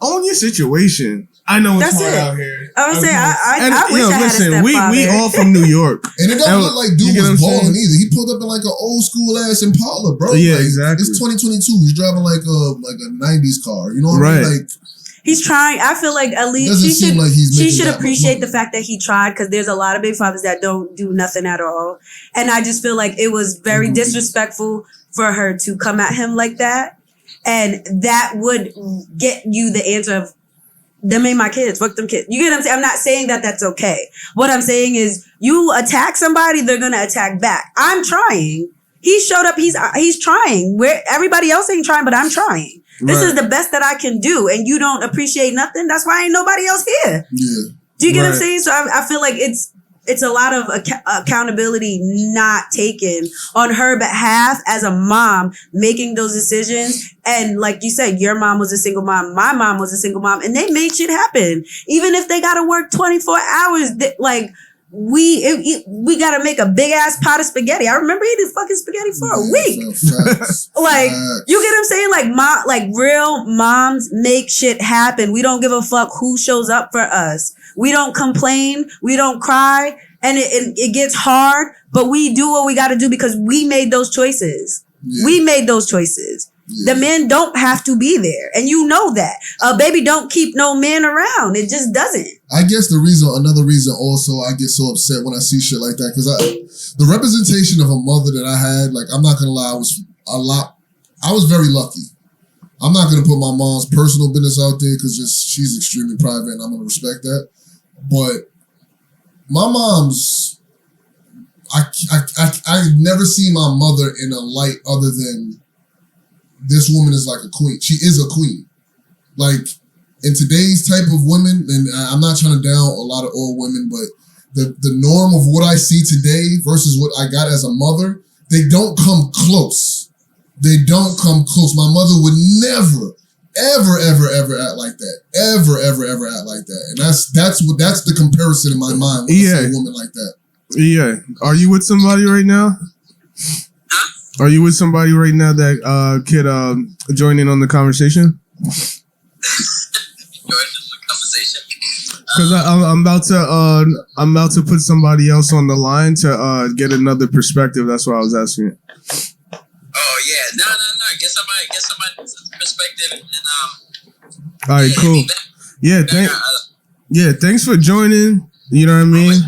own your situation. I know it's hard out here. I was saying, I wish I had a stepfather. We all from New York. And it don't look like dude was balling either. He pulled up in like an old school ass Impala, bro. Yeah, like, exactly. It's 2022. He's driving like a 90s car. You know what I mean? Like, he's trying. I feel like at least she should appreciate the fact that he tried, because there's a lot of big fathers that don't do nothing at all. And I just feel like it was very disrespectful for her to come at him like that. And that would get you the answer of, them ain't my kids. Fuck them kids. You get what I'm saying? I'm not saying that that's okay. What I'm saying is, you attack somebody, they're gonna attack back. I'm trying. He showed up. He's trying. Where everybody else ain't trying, but I'm trying. This is the best that I can do, and you don't appreciate nothing. That's why ain't nobody else here. Yeah. Do you get what I'm saying? So I feel like it's a lot of accountability not taken on her behalf as a mom making those decisions. And like you said, your mom was a single mom. My mom was a single mom, and they made shit happen. Even if they got to work 24 hours, like we got to make a big ass pot of spaghetti. I remember eating fucking spaghetti for a week. Like, you get what I'm saying? Like real moms make shit happen. We don't give a fuck who shows up for us. We don't complain. We don't cry. And it gets hard, but we do what we got to do because we made those choices. Yeah. We made those choices. Yeah. The men don't have to be there. And you know that. A baby don't keep no man around. It just doesn't. I guess another reason also I get so upset when I see shit like that, because the representation of a mother that I had, like, I'm not going to lie, I was very lucky. I'm not going to put my mom's personal business out there because she's extremely private and I'm going to respect that. But my mom's, I've never seen my mother in a light other than this woman is like a queen. She is a queen. Like, in today's type of women, and I'm not trying to down a lot of old women, but the norm of what I see today versus what I got as a mother, they don't come close. They don't come close. My mother would never, ever act like that. Ever act like that. And that's the comparison in my mind when I see a woman like that. Yeah. Are you with somebody right now? Are you with somebody right now that could join in on the conversation? Because I'm about to put somebody else on the line to get another perspective. That's why I was asking. Oh yeah, no. Get somebody perspective, and all right, cool. Yeah, thanks for joining. You know what I mean?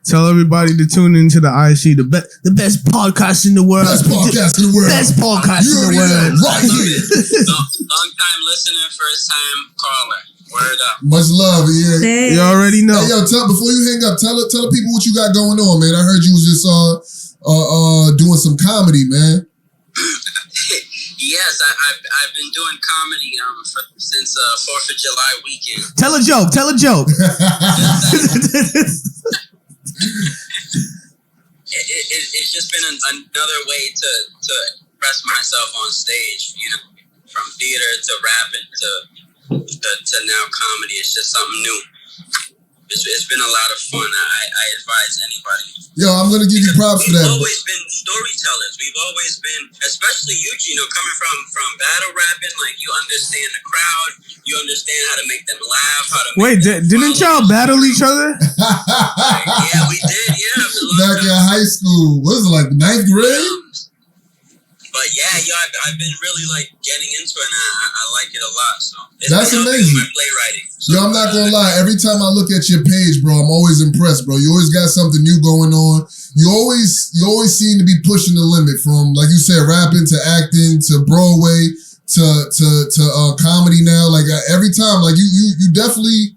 Tell everybody to tune into the IC, the best podcast in the world. Best podcast in the world. Best podcast in the world. Right here. Long time listener, first time caller. Word up. Much love, yeah. You already know. Hey, yo, before you hang up, tell the people what you got going on, man. I heard you was just doing some comedy, man. Yes, I've been doing comedy since 4th of July weekend. Tell a joke. It's just been another way to express myself on stage, you know, from theater to rapping to now comedy. It's just something new. It's been a lot of fun. I advise anybody. Yo, I'm gonna give you props for that. We've always been storytellers. We've always been, especially you, Gino, coming from battle rapping. Like, you understand the crowd. You understand how to make them laugh. How to Wait, didn't y'all battle each other? Yeah, we did. Yeah, back in high school. What was it, like 9th grade? But yeah, I've been really like getting into it, and I like it a lot. So that's amazing. My playwriting. So, yo, I'm not gonna lie. Every time I look at your page, bro, I'm always impressed, bro. You always got something new going on. You always seem to be pushing the limit from, like you said, rapping to acting to Broadway to comedy now. Like every time, like you definitely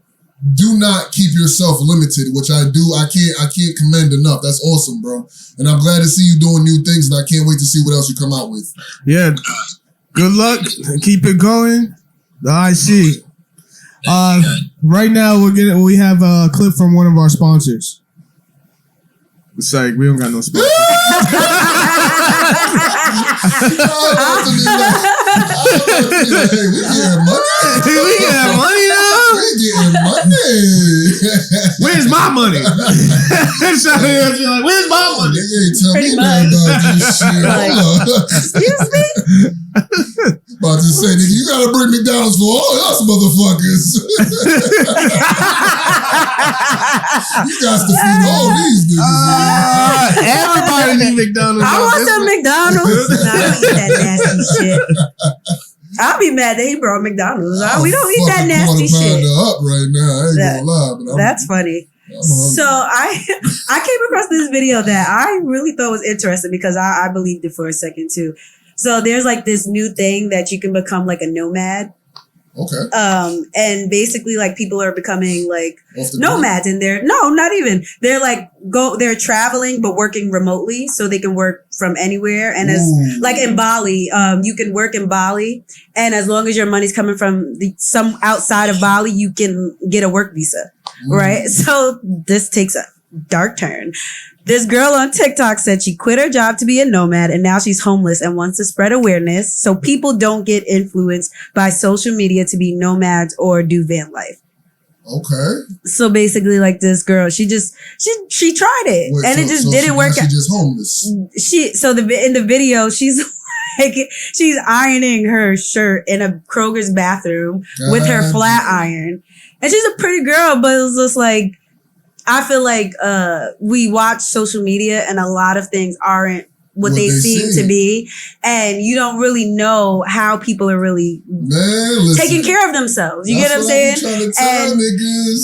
do not keep yourself limited, which I do. I can't commend enough. That's awesome, bro. And I'm glad to see you doing new things, and I can't wait to see what else you come out with. Yeah. Good luck. Keep it going. The IC. Right now we have a clip from one of our sponsors. It's like we don't got no sponsor. Hey, we getting money. We getting money now. We getting money. Where's my money? So you're like, where's my money? They ain't tell me nothing about this shit. Like, Hold on. excuse me? About to say, nigga, you gotta bring McDonald's for all us motherfuckers. You got to feed all these niggas. Everybody need McDonald's. I want some McDonald's. No, I don't eat that nasty shit. I'll be mad that he brought McDonald's. We don't eat that nasty shit. Up right now. I ain't gonna lie, but that's funny. So I came across this video that I really thought was interesting because I believed it for a second too. So there's like this new thing that you can become like a nomad. Okay. And basically like people are becoming like nomads and they're traveling but working remotely so they can work from anywhere. And as like in Bali, you can work in Bali, and as long as your money's coming from some outside of Bali, you can get a work visa. Right? So this takes a dark turn. This girl on TikTok said she quit her job to be a nomad, and now she's homeless and wants to spread awareness so people don't get influenced by social media to be nomads or do van life. Okay. So basically, like this girl, she tried it. Wait, and it just didn't work out. She's just homeless. In the video, she's like, she's ironing her shirt in a Kroger's bathroom with her flat iron. And she's a pretty girl, but it was just like, I feel like we watch social media and a lot of things aren't what they seem to be. And you don't really know how people are really taking care of themselves. You get what I'm saying?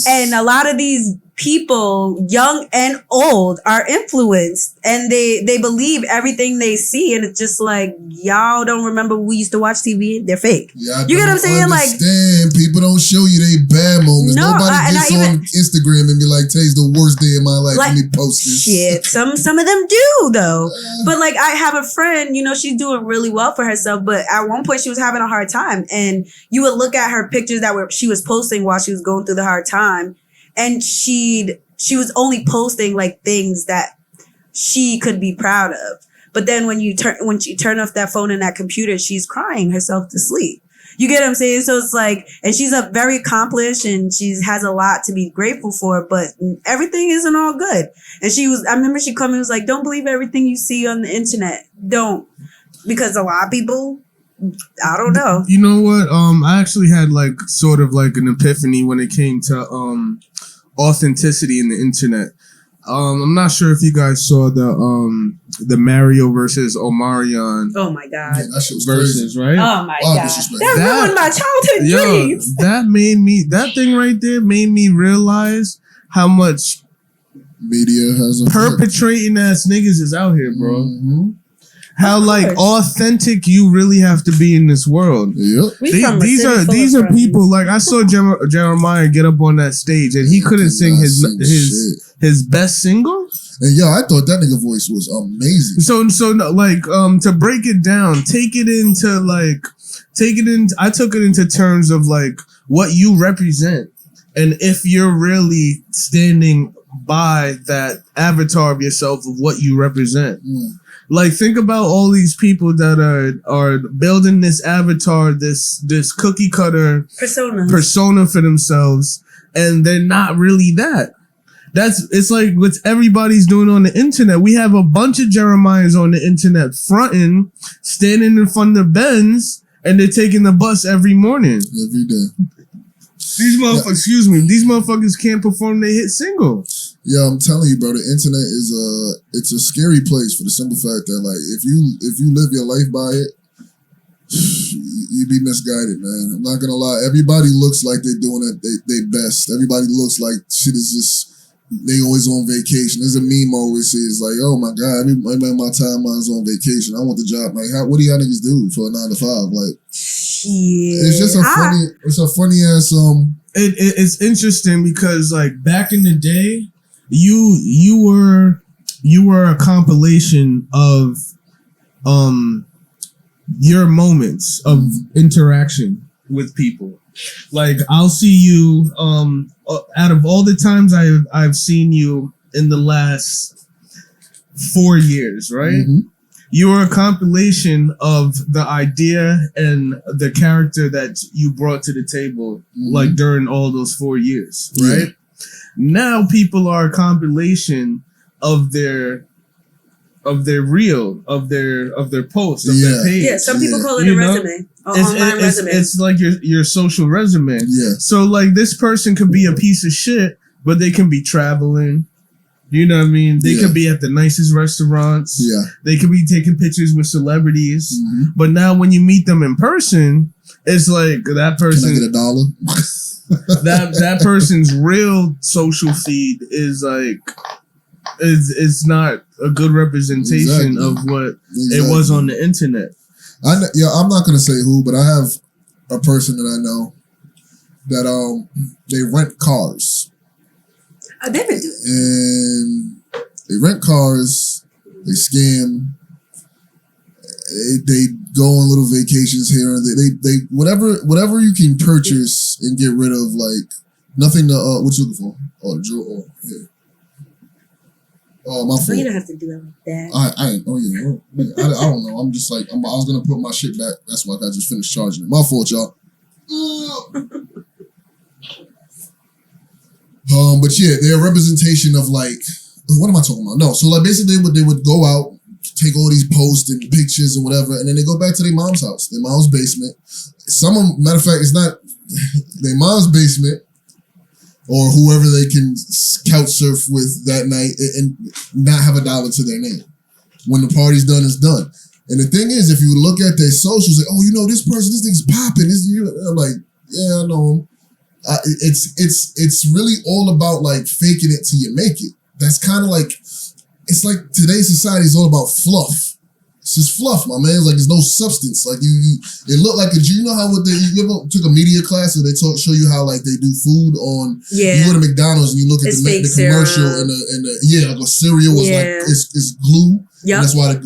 And a lot of these people, young and old, are influenced and they believe everything they see. And it's just like, y'all don't remember we used to watch TV? They're fake. Yeah, you get what I'm saying? Like, people don't show you they bad moments. Nobody gets on Instagram and be like, today's the worst day of my life. Let me post this. Shit, some of them do though. But like, I have a friend, she's doing really well for herself, but at one point she was having a hard time, and you would look at her pictures she was posting while she was going through the hard time, and she was only posting like things that she could be proud of. But then when she turn off that phone and that computer, she's crying herself to sleep. You get what I'm saying? So it's like, and she's very accomplished and she has a lot to be grateful for, but everything isn't all good. And I remember she called me and was like, don't believe everything you see on the internet. Don't. Because a lot of people, I don't know. You know what? I actually had like sort of like an epiphany when it came to authenticity in the internet. I'm not sure if you guys saw the Mario versus Omarion. Oh my god! Yeah, that shit was versus crazy. Right? Oh my god! That ruined my childhood dreams. That thing right there made me realize how much Media has a perpetrating ass niggas is out here, bro. Mm-hmm. How like authentic you really have to be in this world. Yep. These are people like I saw Jeremiah get up on that stage and he couldn't sing his best single. And yo, I thought that nigga voice was amazing. So like to break it down, I took it into terms of like what you represent and if you're really standing by that avatar of yourself of what you represent. Like think about all these people that are building this avatar, this cookie cutter persona for themselves, and they're not really that. It's like what everybody's doing on the internet. We have a bunch of Jeremiahs on the internet fronting, standing in front of the Benz, and they're taking the bus every morning. Every day. These motherfuckers can't perform their hit single. Yeah, I'm telling you, bro, the internet is it's a scary place for the simple fact that like if you live your life by it, you be misguided, man. I'm not gonna lie. Everybody looks like they're doing it they best. Everybody looks like shit is just they always on vacation. There's a meme I always says like, oh my god, everybody my timeline's on vacation. I want the job. Like, what do y'all niggas do for a 9 to 5? Like, it's just a funny ass. It's interesting because like back in the day, you were a compilation of your moments of interaction with people. Like I'll see you out of all the times I've seen you in the last 4 years, right? Mm-hmm. You are a compilation of the idea and the character that you brought to the table, like during all those 4 years, right? Now people are a compilation of their reel, of their post, of their page. Yeah, some people call it a resume. It's like your social resume. Yeah. So like this person could be a piece of shit, but they can be traveling. You know what I mean? They could be at the nicest restaurants. Yeah. They could be taking pictures with celebrities. Mm-hmm. But now when you meet them in person, it's like that person. Can I get $1? that person's real social feed is like it's not a good representation of what it was on the internet. I'm not gonna say who, but I have a person that I know that they rent cars. They've been doing it. And they rent cars, they scam, they go on little vacations here, and they whatever you can purchase and get rid of, like nothing to what you looking for? Oh, the drill. Oh, yeah. Oh, my fault. You don't have to do that. I ain't. Oh yeah. I don't know. I'm just like I was gonna put my shit back. That's why I just finished charging it. My fault, y'all. But yeah, they're a representation of like, what am I talking about? No, so like basically they would go out, take all these posts and pictures and whatever, and then they go back to their mom's house, their mom's basement. Matter of fact, it's not their mom's basement or whoever they can couch surf with that night and not have $1 to their name. When the party's done, it's done. And the thing is, if you look at their socials, like, oh, you know, this thing's popping. I'm like, yeah, I know him. It's really all about like faking it till you make it. That's kind of like, it's like today's society is all about fluff. It's just fluff, my man. It's like there's no substance. Like it looked like you know how you ever took a media class where they show you how like they do food on. Yeah. You go to McDonald's and you look at the commercial and like a cereal was like it's glue. Yeah. That's why it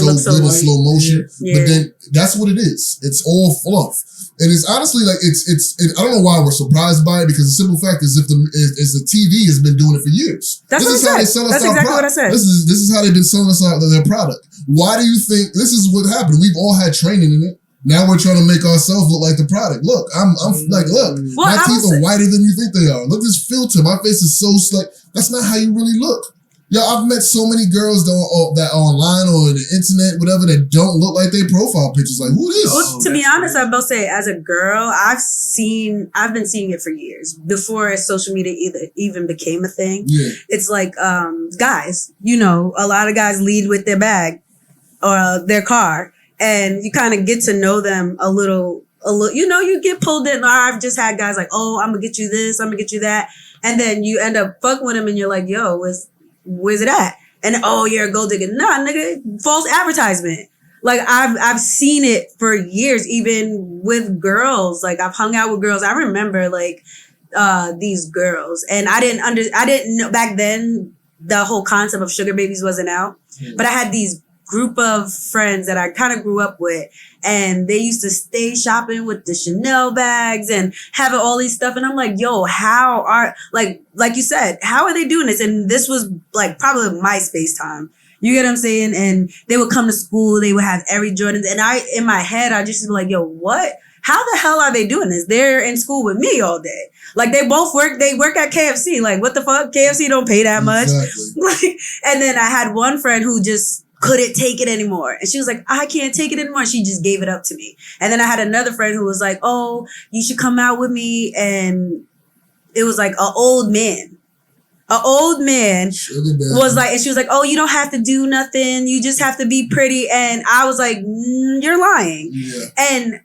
looks so good in slow motion. Yeah. But then that's what it is. It's all fluff. And it's honestly like it's I don't know why we're surprised by it, because the simple fact is if the TV has been doing it for years. That's what I said. That's exactly what I said. This is how they've been selling us out their product. Why do you think this is what happened? We've all had training in it. Now we're trying to make ourselves look like the product. Look, I'm like, look, my teeth are whiter than you think they are. Look at this filter. My face is so slick. That's not how you really look. Yeah, I've met so many girls that are online or the internet, whatever, that don't look like their profile pictures. Like, who is? Well, to be honest, I will say, as a girl, I've been seeing it for years before social media even became a thing. Yeah. It's like guys, you know, a lot of guys lead with their bag or their car, and you kind of get to know them a little. You know, you get pulled in. Or I've just had guys like, oh, I'm gonna get you this, I'm gonna get you that, and then you end up fucking with them, and you're like, yo, where's it at? And oh, you're a gold digger. Nah, nigga, false advertisement. Like I've seen it for years, even with girls. Like I've hung out with girls. I remember like these girls, and I didn't know back then the whole concept of sugar babies wasn't out. But I had these group of friends that I kind of grew up with, and they used to stay shopping with the Chanel bags and having all these stuff. And I'm like, yo, how are like you said, how are they doing this? And this was like probably MySpace time. You get what I'm saying? And they would come to school, they would have every Jordan. And in my head, I just be like, yo, what? How the hell are they doing this? They're in school with me all day. Like they both work at KFC. Like what the fuck? KFC don't pay that much. Exactly. Like, and then I had one friend who just couldn't take it anymore. And she was like, I can't take it anymore. She just gave it up to me. And then I had another friend who was like, oh, you should come out with me. And it was like an old man. An old man was like, and she was like, oh, you don't have to do nothing. You just have to be pretty. And I was like, you're lying. Yeah. And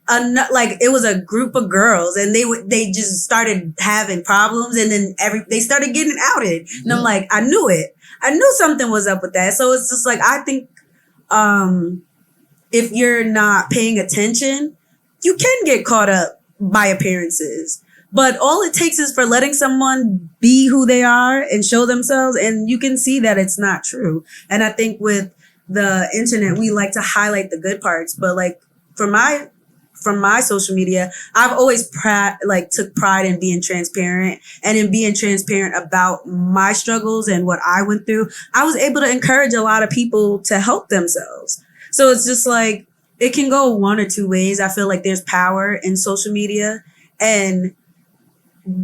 like, it was a group of girls and they just started having problems. And then they started getting outed. And I'm like, I knew it. I knew something was up with that. So it's just like, I think if you're not paying attention, you can get caught up by appearances. But all it takes is for letting someone be who they are and show themselves. And you can see that it's not true. And I think with the internet, we like to highlight the good parts. But like from my social media, I've always took pride in being transparent and in being transparent about my struggles and what I went through. I was able to encourage a lot of people to help themselves. So it's just like, it can go one or two ways. I feel like there's power in social media, and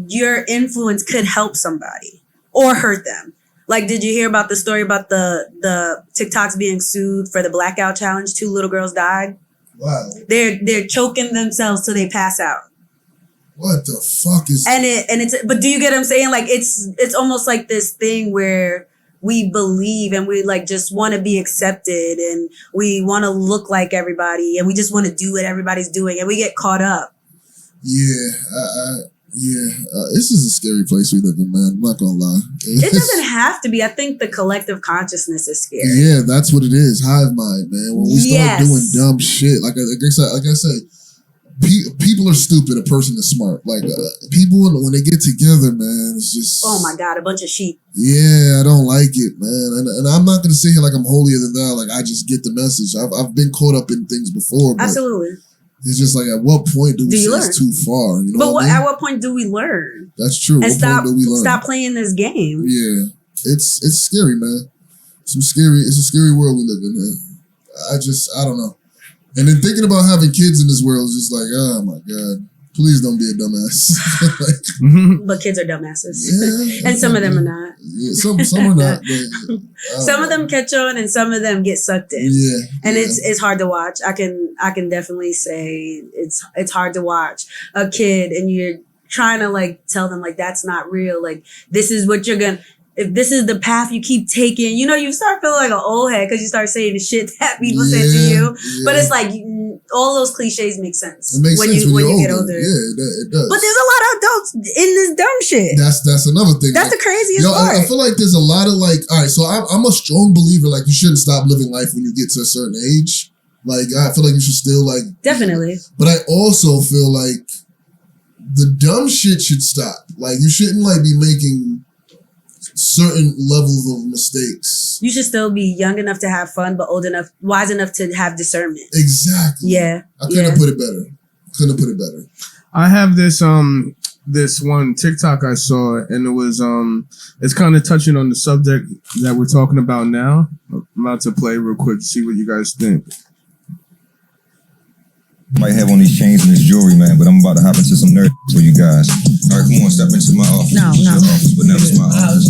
your influence could help somebody or hurt them. Like, did you hear about the story about the TikToks being sued for the blackout challenge? 2 little girls died. Wow. They're choking themselves till they pass out. What the fuck is? But do you get what I'm saying? Like, it's almost like this thing where we believe and we like just want to be accepted and we want to look like everybody and we just want to do what everybody's doing and we get caught up. This is a scary place we live in, man. I'm not gonna lie. It doesn't have to be. I think the collective consciousness is scary. Yeah, that's what it is. Hive mind, man. When we start doing dumb shit, like I say, people are stupid. A person is smart. Like people, when they get together, man, it's just. Oh my God, a bunch of sheep. Yeah, I don't like it, man. And I'm not gonna sit here like I'm holier than thou. Like I just get the message. I've been caught up in things before. But absolutely. It's just like, at what point do we say it's too far? You know at what point do we learn? That's true. And stop playing this game. Yeah. It's scary, man. It's a scary world we live in, man. I don't know. And then thinking about having kids in this world is just like, oh my God. Please don't be a dumbass. But kids are dumbasses. Yeah, and some of them are not. Yeah, some are not. But, some of them catch on and some of them get sucked in. Yeah. And it's hard to watch. I can definitely say it's hard to watch a kid and you're trying to like tell them like that's not real. Like this is what you're gonna. If this is the path you keep taking, you know, you start feeling like an old head because you start saying the shit that people said to you. Yeah. But it's like all those cliches make sense. It makes sense when you get older. Yeah, it does. But there's a lot of adults in this dumb shit. That's another thing. That's like, the craziest part. I feel like there's a lot of like, all right, so I'm a strong believer like you shouldn't stop living life when you get to a certain age. Like I feel like you should still like definitely. But I also feel like the dumb shit should stop. Like you shouldn't like be making certain levels of mistakes. You should still be young enough to have fun, but wise enough to have discernment. Exactly. Yeah. I couldn't put it better. I have this one TikTok I saw, and it was it's kind of touching on the subject that we're talking about now. I'm about to play real quick to see what you guys think. Might have on these chains and this jewelry, man, but I'm about to hop into some nerd for you guys. All right, come on, step into my office. No. Your office, but never my office.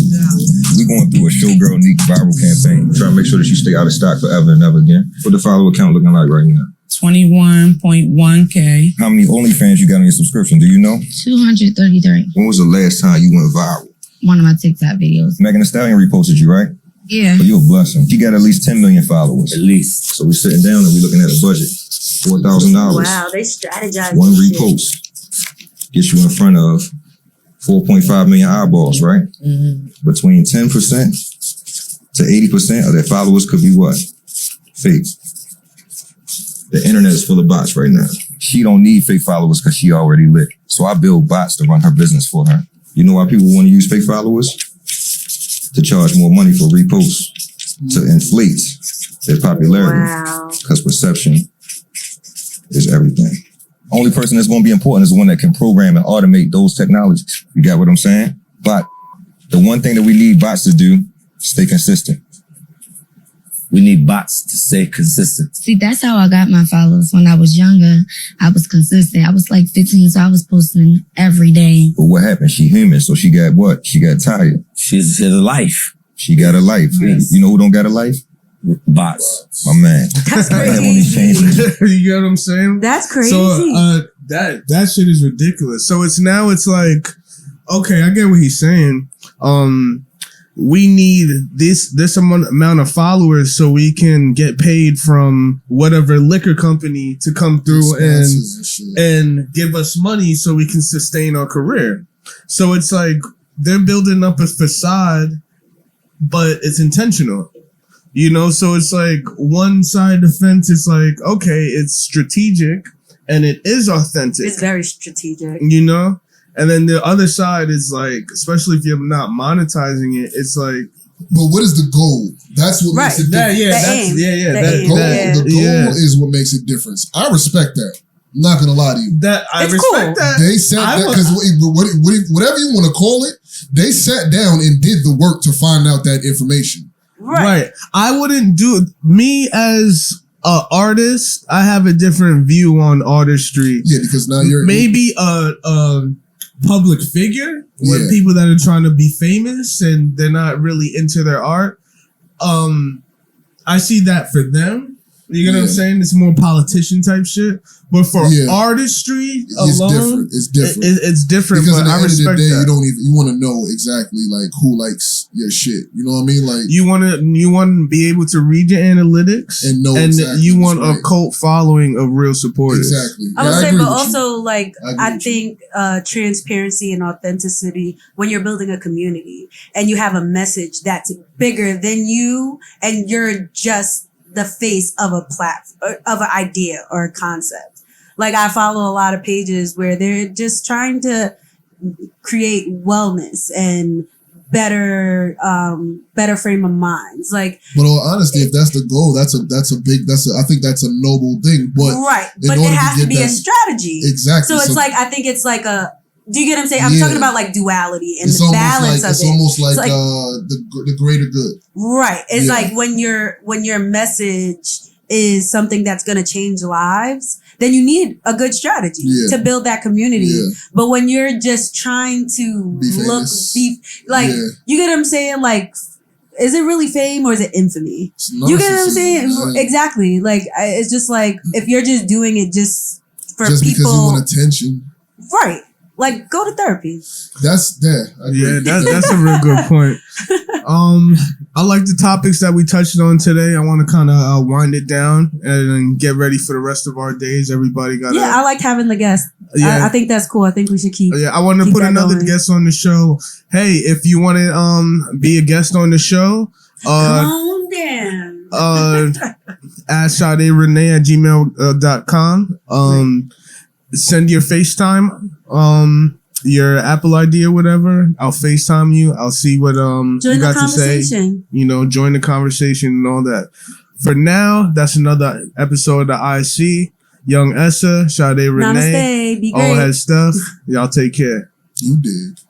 We going through a Showgirl Neek viral campaign. Trying to make sure that you stay out of stock forever and ever again. What the follower count looking like right now? 21.1K. How many OnlyFans you got on your subscription? Do you know? 233. When was the last time you went viral? One of my TikTok videos. Megan Thee Stallion reposted you, right? Yeah. Oh, you a blessing. You got at least 10 million followers. At least. So we're sitting down and we're looking at a budget. $4,000. Wow, they strategize. One repost gets you in front of 4.5 million eyeballs, right? Mm-hmm. Between 10% to 80% of their followers could be what? Fake. The internet is full of bots right now. She don't need fake followers because she already lit. So I build bots to run her business for her. You know why people want to use fake followers? To charge more money for reposts, to inflate their popularity. Wow. Because perception is everything. Only person that's going to be important is the one that can program and automate those technologies. You got what I'm saying? But the one thing that we need bots to do, stay consistent. We need bots to stay consistent. See, that's how I got my followers. When I was younger, I was consistent. I was like 15, so I was posting every day. But what happened? She human, so she got what? She got tired. She's a life. She got a life. Yes. You know who don't got a life? Bots. My man. That's crazy. You get what I'm saying? That's crazy. So that shit is ridiculous. So it's like, okay, I get what he's saying. We need this amount of followers so we can get paid from whatever liquor company to come through and give us money so we can sustain our career. So it's like they're building up a facade, but it's intentional. You know, so it's like one side of the fence is like, okay, it's strategic and it is authentic. It's very strategic. You know? And then the other side is like, especially if you're not monetizing it, it's like. But what is the goal? That's what makes it different. The goal is what makes it different. I respect that. I'm not gonna lie to you. I respect that. They sat that because whatever you want to call it, they sat down and did the work to find out that information. Right. I wouldn't do me as an artist. I have a different view on artistry. Yeah, because now you're maybe a public figure with people that are trying to be famous and they're not really into their art. I see that for them. You know what I'm saying? It's more politician type shit. But for artistry alone, it's different. It's different. Because but at the I end of the respect day, that. you want to know exactly like who likes your shit. You know what I mean? Like you want to be able to read your analytics and know and exactly you want a cult following of real supporters. Exactly. I would say, but also like I think transparency and authenticity when you're building a community and you have a message that's bigger than you and you're just the face of a platform, of an idea or a concept. Like I follow a lot of pages where they're just trying to create wellness and better frame of minds. Like, but all honesty, if that's the goal, I think that's a noble thing. But right, but there has to be a strategy. Exactly. So it's like I think it's like a. Do you get what I'm saying? I'm talking about like duality and the balance of it. It's almost like the greater good. Right. It's like when your message is something that's going to change lives, then you need a good strategy to build that community. Yeah. But when you're just trying to you get what I'm saying? Like, is it really fame or is it infamy? You get what I'm saying? Yeah. Exactly. Like, it's just like, if you're just doing it just for people. Because you want attention. Right. Like, go to therapy. That's a real good point. I like the topics that we touched on today. I want to kind of wind it down and get ready for the rest of our days. Everybody got. Yeah, I like having the guest. I think that's cool. I think we should keep. Yeah, I want to put another guest on the show. Hey, if you want to be a guest on the show, calm down. Ask Sade Renee at gmail.com. Send your FaceTime, your Apple ID or whatever. I'll FaceTime you. I'll see what you got to say. You know, join the conversation and all that. For now, that's another episode of the IC. Young Essa, Sade Renee, Namaste. Be great. Head Steph. Y'all take care. You did.